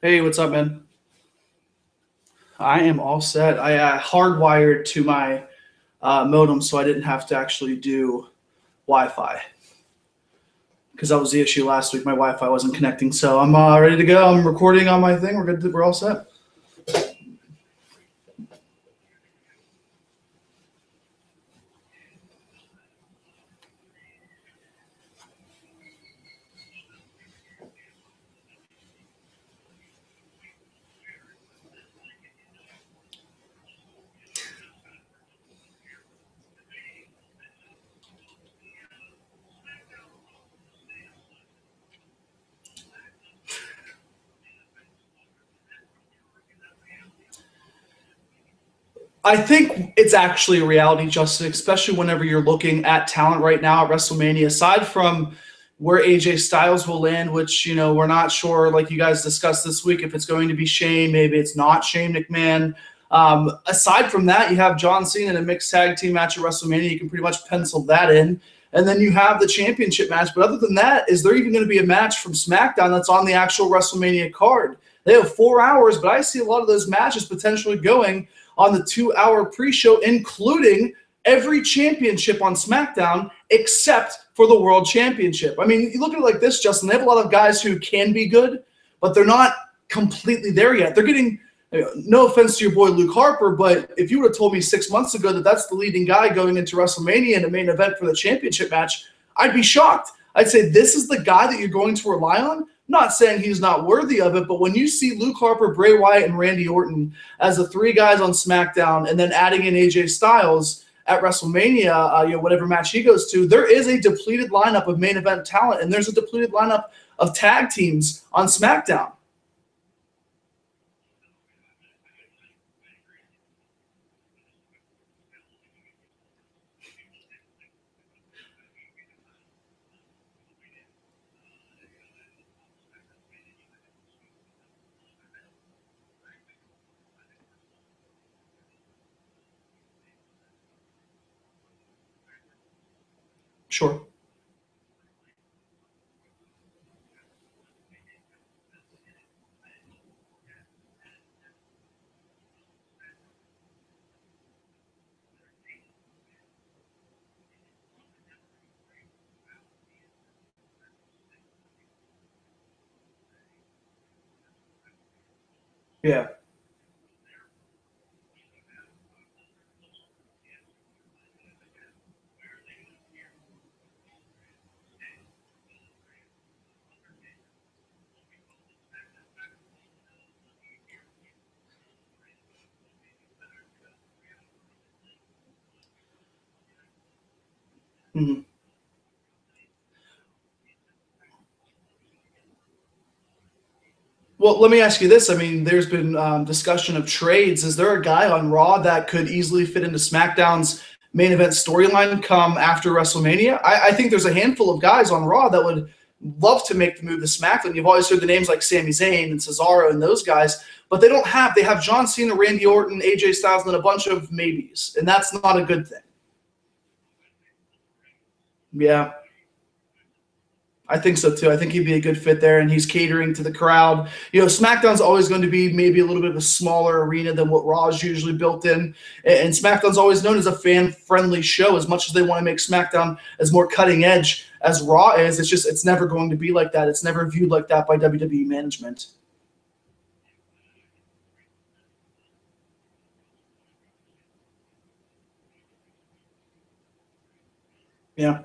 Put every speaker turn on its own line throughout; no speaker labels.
Hey, what's up, man? I am all set. I hardwired to my modem so I didn't have to actually do Wi-Fi because that was the issue last week. My Wi-Fi wasn't connecting, so I'm ready to go. I'm recording on my thing. We're good. We're all set. I think it's actually a reality, Justin, especially whenever you're looking at talent right now at WrestleMania. Aside from where AJ Styles will land, which we're not sure, like you guys discussed this week, if it's going to be Shane, maybe it's not Shane McMahon. Aside from that, you have John Cena in a mixed tag team match at WrestleMania. You can pretty much pencil that in. And then you have the championship match. But other than that, is there even going to be a match from SmackDown that's on the actual WrestleMania card? They have 4 hours, but I see a lot of those matches potentially going on the 2 hour pre-show, including every championship on SmackDown except for the World Championship. I mean, you look at it like this, Justin. They have a lot of guys who can be good, but they're not completely there yet. They're getting, no offense to your boy Luke Harper, but if you would have told me 6 months ago that that's the leading guy going into WrestleMania in the main event for the championship match, I'd be shocked. I'd say this is the guy that you're going to rely on. Not saying he's not worthy of it, but when you see Luke Harper, Bray Wyatt, and Randy Orton as the three guys on SmackDown, and then adding in AJ Styles at WrestleMania, whatever match he goes to, there is a depleted lineup of main event talent, and there's a depleted lineup of tag teams on SmackDown. Sure. Yeah. Mhm. Well, let me ask you this. I mean, there's been discussion of trades. Is there a guy on Raw that could easily fit into SmackDown's main event storyline come after WrestleMania? I think there's a handful of guys on Raw that would love to make the move to SmackDown. You've always heard the names like Sami Zayn and Cesaro and those guys, but they have John Cena, Randy Orton, AJ Styles, and a bunch of maybes, and that's not a good thing. Yeah. I think so too. I think he'd be a good fit there, and he's catering to the crowd. SmackDown's always going to be maybe a little bit of a smaller arena than what Raw is usually built in, and SmackDown's always known as a fan-friendly show. As much as they want to make SmackDown as more cutting edge as Raw is, it's never going to be like that. It's never viewed like that by WWE management. Yeah.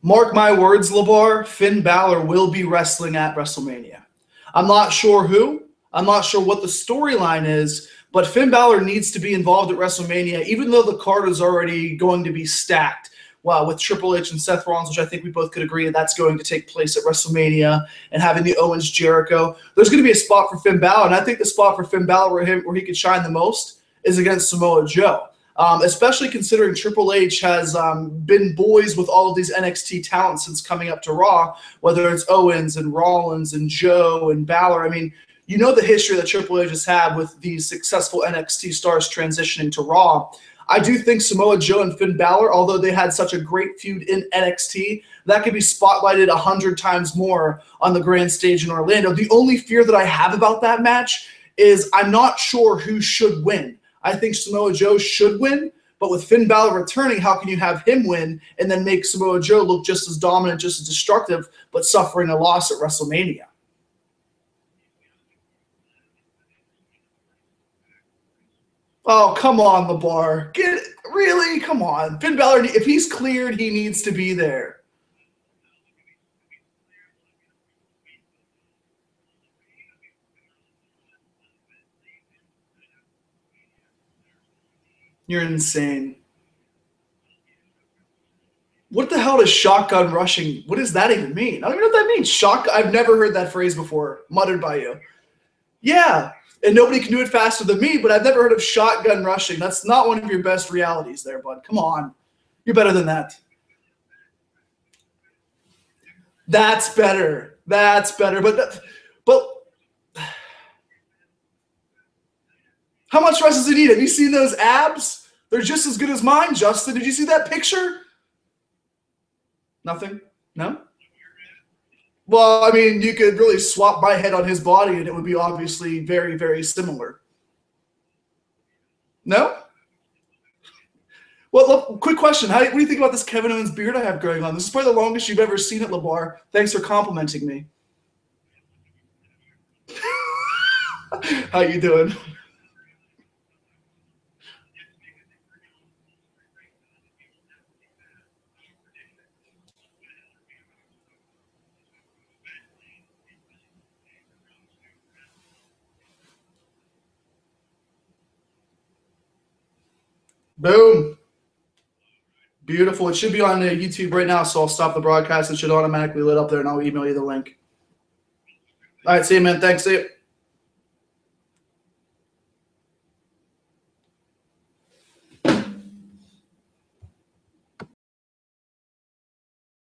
Mark my words, LeVar, Finn Balor will be wrestling at WrestleMania. I'm not sure who. I'm not sure what the storyline is, but Finn Balor needs to be involved at WrestleMania, even though the card is already going to be stacked. Well, with Triple H and Seth Rollins, which I think we both could agree that's going to take place at WrestleMania, and having the Owens Jericho, there's going to be a spot for Finn Balor, and I think the spot for Finn Balor where he could shine the most is against Samoa Joe. Especially considering Triple H has been boys with all of these NXT talents since coming up to Raw, whether it's Owens and Rollins and Joe and Balor. I mean, you know the history that Triple H has had with these successful NXT stars transitioning to Raw. I do think Samoa Joe and Finn Balor, although they had such a great feud in NXT, that could be spotlighted 100 times more on the grand stage in Orlando. The only fear that I have about that match is I'm not sure who should win. I think Samoa Joe should win, but with Finn Balor returning, how can you have him win and then make Samoa Joe look just as dominant, just as destructive, but suffering a loss at WrestleMania? Oh, come on, LeVar. Really? Come on. Finn Balor, if he's cleared, he needs to be there. You're insane. What the hell does shotgun rushing? What does that even mean? I don't even know what that means. I've never heard that phrase before, muttered by you. Yeah, and nobody can do it faster than me, but I've never heard of shotgun rushing. That's not one of your best realities there, bud. Come on. You're better than that. That's better. That's better. But how much rest does he need? Have you seen those abs? They're just as good as mine, Justin. Did you see that picture? Nothing? No? Well, I mean, you could really swap my head on his body and it would be obviously very, very similar. No? Well, look, quick question. What do you think about this Kevin Owens beard I have growing on? This is probably the longest you've ever seen it, LeVar. Thanks for complimenting me. How you doing? Boom. Beautiful. It should be on YouTube right now, so I'll stop the broadcast. It should automatically lit up there, and I'll email you the link. All right, see you, man. Thanks. See you.